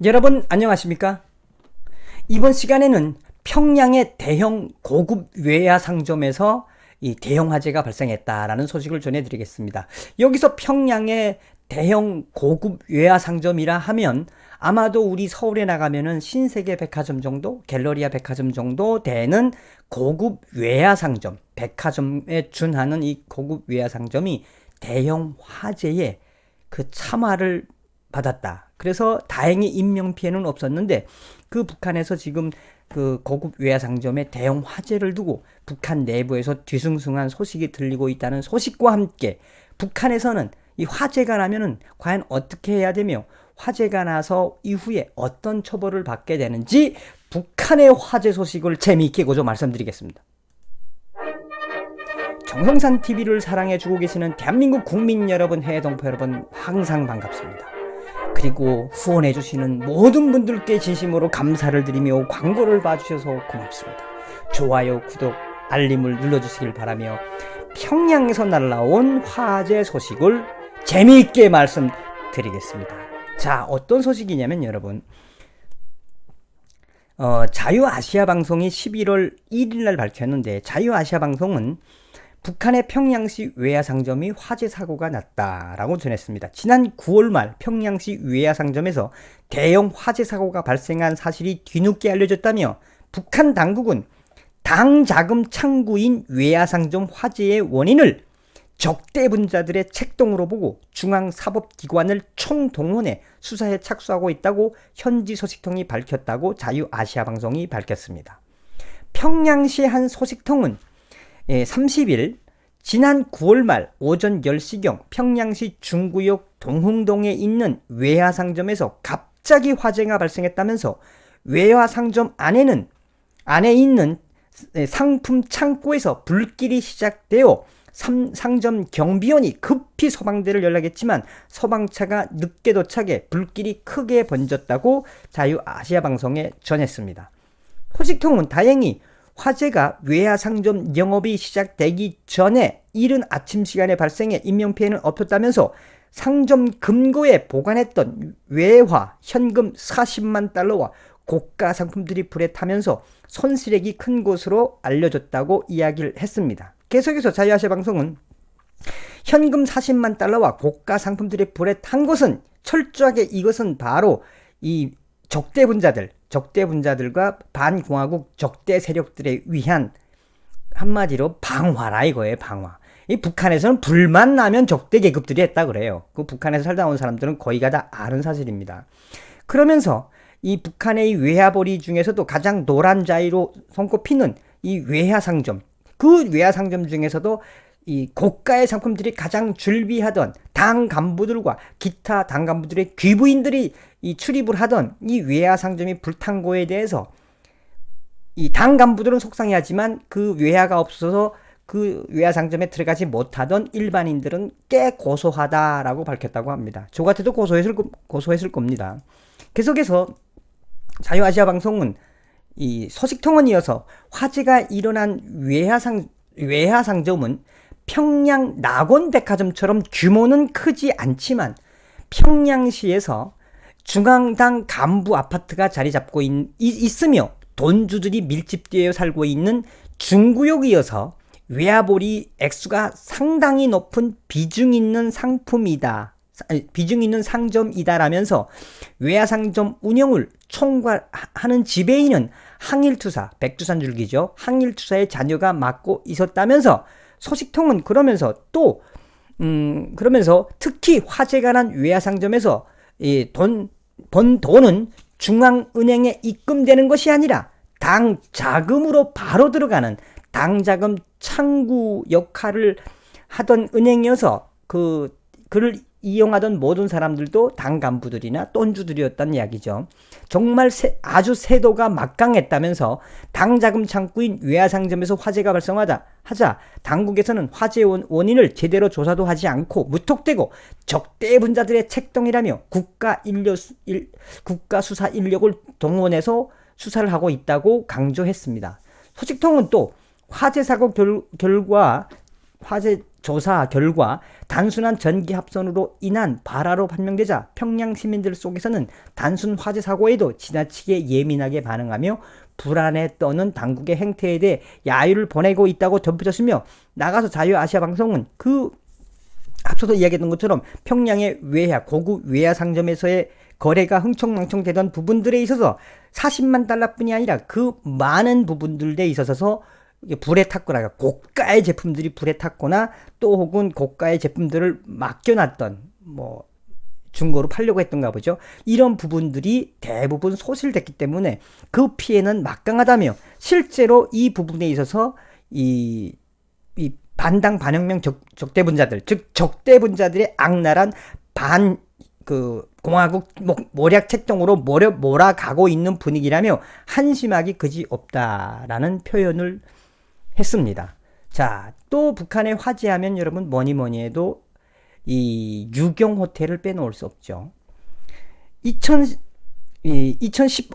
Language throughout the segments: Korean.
여러분 안녕하십니까? 이번 시간에는 평양의 대형 고급 외야 상점에서 이 대형 화재가 발생했다라는 소식을 전해드리겠습니다. 여기서 평양의 대형 고급 외야 상점이라 하면 아마도 우리 서울에 나가면은 신세계 백화점 정도, 갤러리아 백화점 정도 되는 고급 외야 상점, 백화점에 준하는 이 고급 외야 상점이 대형 화재에 그 참화를 받았다. 그래서 다행히 인명피해는 없었는데 그 북한에서 지금 그 고급 외야 상점의 대형 화재를 두고 북한 내부에서 뒤숭숭한 소식이 들리고 있다는 소식과 함께 북한에서는 이 화재가 나면은 과연 어떻게 해야 되며 화재가 나서 이후에 어떤 처벌을 받게 되는지 북한의 화재 소식을 재미있게 고조 말씀드리겠습니다. 정성산 TV를 사랑해주고 계시는 대한민국 국민 여러분, 해외 동포 여러분 항상 반갑습니다. 그리고 후원해주시는 모든 분들께 진심으로 감사를 드리며 광고를 봐주셔서 고맙습니다. 좋아요, 구독, 알림을 눌러주시길 바라며 평양에서 날라온 화재 소식을 재미있게 말씀드리겠습니다. 자, 어떤 소식이냐면 여러분, 자유아시아방송이 11월 1일날 밝혔는데, 자유아시아방송은 북한의 평양시 외야상점이 화재 사고가 났다라고 전했습니다. 지난 9월 말 평양시 외야상점에서 대형 화재 사고가 발생한 사실이 뒤늦게 알려졌다며 북한 당국은 당자금 창구인 외야상점 화재의 원인을 적대분자들의 책동으로 보고 중앙사법기관을 총동원해 수사에 착수하고 있다고 현지 소식통이 밝혔다고 자유아시아방송이 밝혔습니다. 평양시 한 소식통은 30일 지난 9월 말 오전 10시경 평양시 중구역 동흥동에 있는 외화상점에서 갑자기 화재가 발생했다면서 외화상점 안에 있는 상품 창고에서 불길이 시작되어 상점 경비원이 급히 소방대를 연락했지만 소방차가 늦게 도착해 불길이 크게 번졌다고 자유아시아방송에 전했습니다. 소식통은 다행히 화재가 외야상점 영업이 시작되기 전에 이른 아침 시간에 발생해 인명피해는 없었다면서 상점 금고에 보관했던 외화 현금 40만 달러와 고가 상품들이 불에 타면서 손실액이 큰 것으로 알려졌다고 이야기를 했습니다. 계속해서 자유아시아방송은 현금 40만 달러와 고가 상품들이 불에 탄 것은 철저하게 이것은 바로 이 적대분자들과 반공화국 적대 세력들에 위한 한마디로 방화라 이거예요. 방화. 이 북한에서는 불만 나면 적대 계급들이 했다 그래요. 그 북한에서 살다 온 사람들은 거의가 다 아는 사실입니다. 그러면서 이 북한의 외화벌이 중에서도 가장 노란 자위로 손꼽히는 이 외화상점, 그 외화상점 중에서도 이 고가의 상품들이 가장 줄비하던 당 간부들과 기타 당 간부들의 귀부인들이 이 출입을 하던 이 외화상점이 불탄 거에 대해서 이 당 간부들은 속상해하지만 그 외화가 없어서 그 외화상점에 들어가지 못하던 일반인들은 꽤 고소하다라고 밝혔다고 합니다. 저 같아도 고소했을 겁니다. 계속해서 자유아시아방송은 이 소식통은 이어서 화재가 일어난 외화상점은 평양 낙원백화점처럼 규모는 크지 않지만 평양시에서 중앙당 간부 아파트가 자리 잡고 있으며 돈주들이 밀집되어 살고 있는 중구역이어서 외화벌이 액수가 상당히 높은 비중 있는 상점이다라면서 외화상점 운영을 총괄하는 지배인은 항일투사, 백두산줄기죠. 항일투사의 자녀가 맡고 있었다면서 소식통은 그러면서 특히 화재가 난 외화상점에서 번 돈은 중앙은행에 입금되는 것이 아니라 당 자금으로 바로 들어가는 당자금 창구 역할을 하던 은행이어서 그를 이용하던 모든 사람들도 당 간부들이나 돈주들이었다는 이야기죠. 정말 아주 세도가 막강했다면서 당자금 창구인 외화상점에서 화재가 발생하자 당국에서는 화재 원인을 제대로 조사도 하지 않고 무턱대고 적대분자들의 책동이라며 국가 수사 인력을 동원해서 수사를 하고 있다고 강조했습니다. 소식통은 또 화재 사고 결과 화재 조사 결과 단순한 전기 합선으로 인한 발화로 판명되자 평양 시민들 속에서는 단순 화재 사고에도 지나치게 예민하게 반응하며 불안에 떠는 당국의 행태에 대해 야유를 보내고 있다고 덧붙였으며, 나가서 자유아시아방송은 앞서도 이야기했던 것처럼 평양의 고급 외야 상점에서의 거래가 흥청망청되던 부분들에 있어서 40만 달러뿐이 아니라 그 많은 부분들에 있어서 불에 탔거나, 고가의 제품들이 불에 탔거나, 또 혹은 고가의 제품들을 맡겨놨던, 중고로 팔려고 했던가 보죠. 이런 부분들이 대부분 소실됐기 때문에 그 피해는 막강하다며, 실제로 이 부분에 있어서 이 반당 반혁명 적대분자들, 즉 적대분자들의 악랄한 공화국 모략 책동으로 몰아가고 있는 분위기라며 한심하기 그지없다라는 표현을 했습니다. 자, 또 북한의 화재하면 여러분 뭐니 해도 이 유경 호텔을 빼놓을 수 없죠. 2015년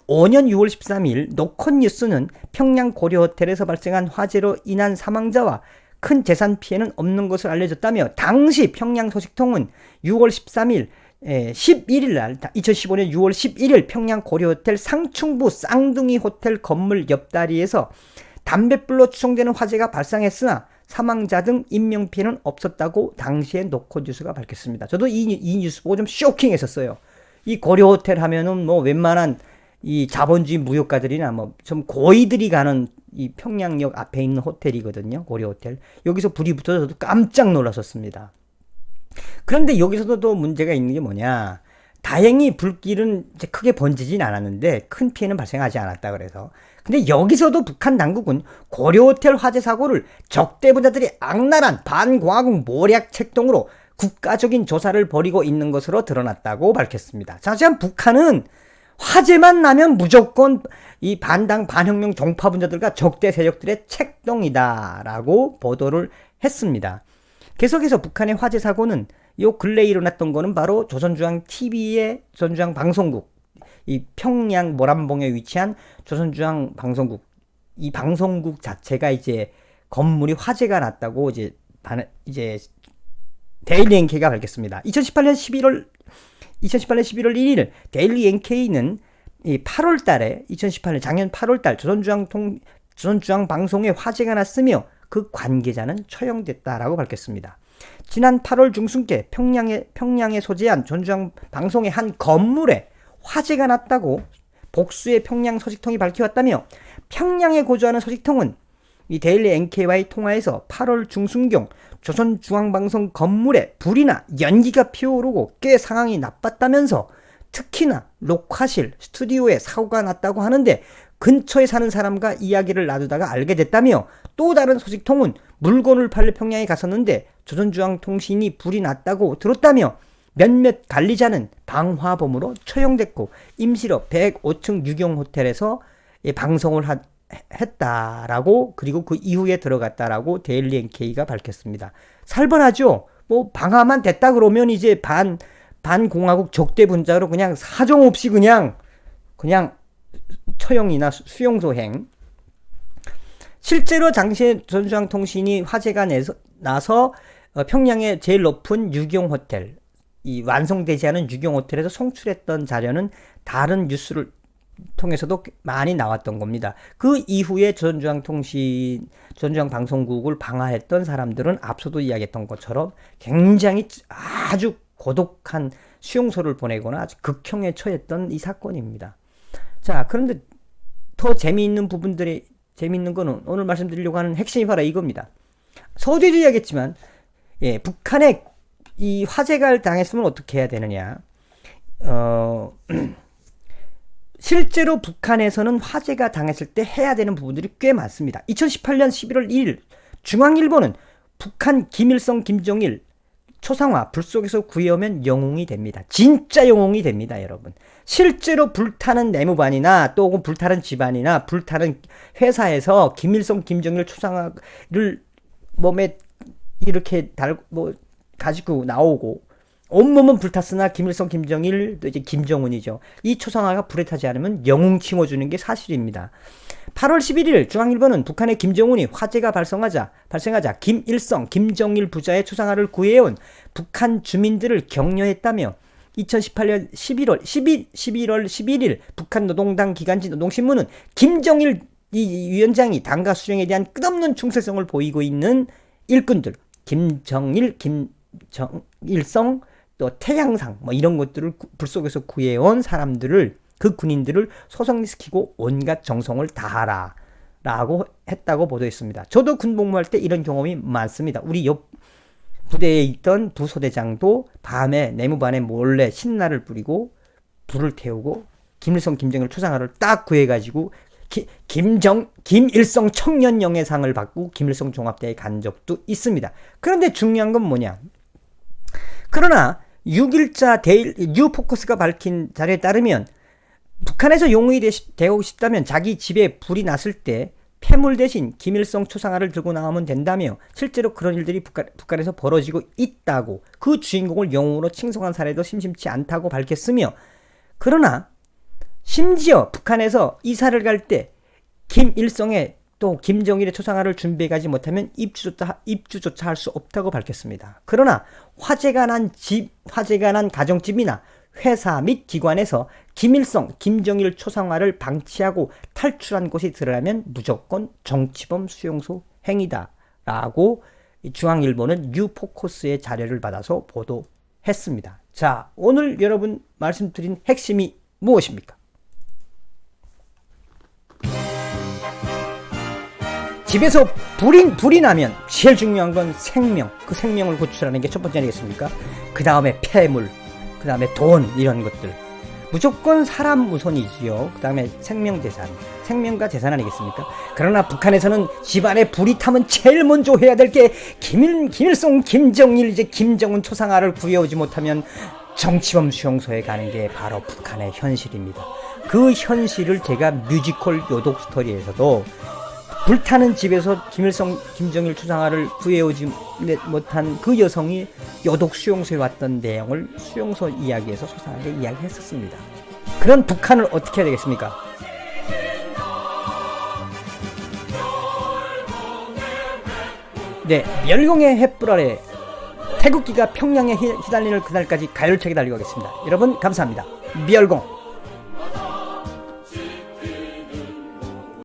6월 13일 노컷 뉴스는 평양 고려 호텔에서 발생한 화재로 인한 사망자와 큰 재산 피해는 없는 것을 알려졌다며, 당시 평양 소식통은 6월 13일 11일 날, 2015년 6월 11일 평양 고려 호텔 상충부 쌍둥이 호텔 건물 옆다리에서 담뱃불로 추정되는 화재가 발생했으나 사망자 등 인명피해는 없었다고 당시에 노컷 뉴스가 밝혔습니다. 저도 이 뉴스 보고 좀 쇼킹했었어요. 이 고려 호텔 하면은 웬만한 이 자본주의 무역가들이나 좀 고위들이 가는 이 평양역 앞에 있는 호텔이거든요. 고려 호텔. 여기서 불이 붙어서 저도 깜짝 놀랐었습니다. 그런데 여기서도 또 문제가 있는 게 뭐냐. 다행히 불길은 이제 크게 번지진 않았는데 큰 피해는 발생하지 않았다 그래서. 근데 여기서도 북한 당국은 고려 호텔 화재 사고를 적대분자들이 악랄한 반공화국 모략 책동으로 국가적인 조사를 벌이고 있는 것으로 드러났다고 밝혔습니다. 자, 지금 북한은 화재만 나면 무조건 이 반당 반혁명 종파분자들과 적대 세력들의 책동이다라고 보도를 했습니다. 계속해서 북한의 화재 사고는 요 근래에 일어났던 거는 바로 조선중앙 TV의 조선중앙 방송국, 이 평양 모란봉에 위치한 조선중앙 방송국, 이 방송국 자체가 이제 건물이 화재가 났다고 이제 데일리 NK가 밝혔습니다. 2018년 11월 1일 데일리 NK는 이 8월 달에 2018년 작년 8월 달 조선중앙 방송에 화재가 났으며 그 관계자는 처형됐다라고 밝혔습니다. 지난 8월 중순께 평양에 소재한 조선중앙 방송의 한 건물에 화재가 났다고 복수의 평양 소식통이 밝혀왔다며, 평양에 거주하는 소식통은 이 데일리 NK와의 통화에서 8월 중순경 조선중앙방송 건물에 불이나 연기가 피어오르고 꽤 상황이 나빴다면서, 특히나 녹화실, 스튜디오에 사고가 났다고 하는데 근처에 사는 사람과 이야기를 나누다가 알게 됐다며, 또 다른 소식통은 물건을 팔러 평양에 갔었는데 조선중앙통신이 불이 났다고 들었다며, 몇몇 관리자는 방화범으로 처형됐고 임시로 105층 유경 호텔에서 방송을 했다라고, 그리고 그 이후에 들어갔다라고 데일리 NK가 밝혔습니다. 살벌하죠? 방화만 됐다 그러면 이제 반공화국 적대 분자로 그냥 사정없이 그냥 처형이나 수용소행. 실제로 당시에 조선중앙통신이 화재가 나서 평양의 제일 높은 유경 호텔, 이 완성되지 않은 유경 호텔에서 송출했던 자료는 다른 뉴스를 통해서도 많이 나왔던 겁니다. 그 이후에 조선중앙방송국을 방화했던 사람들은 앞서도 이야기했던 것처럼 굉장히 아주 고독한 수용소를 보내거나 아주 극형에 처했던 이 사건입니다. 자, 그런데 더 재미있는 거는 오늘 말씀드리려고 하는 핵심이 바로 이겁니다. 서두에도 이야기했지만, 북한에 이 화재가 당했으면 어떻게 해야 되느냐. 실제로 북한에서는 화재가 당했을 때 해야 되는 부분들이 꽤 많습니다. 2018년 11월 1일 중앙일보는 북한 김일성, 김정일 초상화 불 속에서 구해오면 영웅이 됩니다. 진짜 영웅이 됩니다, 여러분. 실제로 불타는 내무반이나 또 혹은 불타는 집안이나 불타는 회사에서 김일성, 김정일 초상화를 몸에 이렇게 가지고 나오고, 온몸은 불탔으나 김일성, 김정일, 또 이제 김정은이죠. 이 초상화가 불에 타지 않으면 영웅 칭호주는 게 사실입니다. 8월 11일 중앙일보는 북한의 김정은이 화재가 발생하자 김일성, 김정일 부자의 추상화를 구해온 북한 주민들을 격려했다며 2018년 11월 11일 북한 노동당 기간지 노동신문은 김정일 이 위원장이 당과 수령에 대한 끝없는 충실성을 보이고 있는 일꾼들, 김정일, 김정일성, 또 태양상 뭐 이런 것들을 불 속에서 구해온 사람들을, 그 군인들을 소성시키고 온갖 정성을 다하라 라고 했다고 보도했습니다. 저도 군복무할 때 이런 경험이 많습니다. 우리 옆 부대에 있던 부소대장도 밤에 내무반에 몰래 신나를 뿌리고 불을 태우고 김일성, 김정일 초상화를 딱 구해가지고 김일성 청년영예상을 받고 김일성 종합대에 간 적도 있습니다. 그런데 중요한 건 뭐냐? 그러나 6일자 뉴포커스가 밝힌 자료에 따르면 북한에서 용의 되고 싶다면 자기 집에 불이 났을 때 폐물 대신 김일성 초상화를 들고 나오면 된다며 실제로 그런 일들이 북한에서 벌어지고 있다고, 그 주인공을 영웅으로 칭송한 사례도 심심치 않다고 밝혔으며, 그러나 심지어 북한에서 이사를 갈 때 김일성의 또 김정일의 초상화를 준비해 가지 못하면 입주조차 할 수 없다고 밝혔습니다. 그러나 화재가 난 가정집이나 회사 및 기관에서 김일성, 김정일 초상화를 방치하고 탈출한 곳이 드러나면 무조건 정치범 수용소 행위다라고 중앙일보는 뉴포커스의 자료를 받아서 보도했습니다. 자, 오늘 여러분 말씀드린 핵심이 무엇입니까? 집에서 불이 나면 제일 중요한 건 생명, 그 생명을 구출하는 게 첫 번째 아니겠습니까? 그 다음에 폐물, 그 다음에 돈, 이런 것들. 무조건 사람 우선이지요. 그 다음에 생명재산, 생명과 재산 아니겠습니까? 그러나 북한에서는 집안에 불이 타면 제일 먼저 해야 될 게 김일성, 김정일, 이제 김정은 초상화를 구해오지 못하면 정치범 수용소에 가는 게 바로 북한의 현실입니다. 그 현실을 제가 뮤지컬 요독 스토리에서도 불타는 집에서 김일성, 김정일 초상화를 구해오지 못한 그 여성이 요독 수용소에 왔던 내용을 수용소 이야기에서 소상하게 이야기했었습니다. 그런 북한을 어떻게 해야 되겠습니까? 네, 멸공의 횃불 아래 태극기가 평양에 휘달리는 그날까지 가열차게 달리고 가겠습니다. 여러분 감사합니다. 멸공.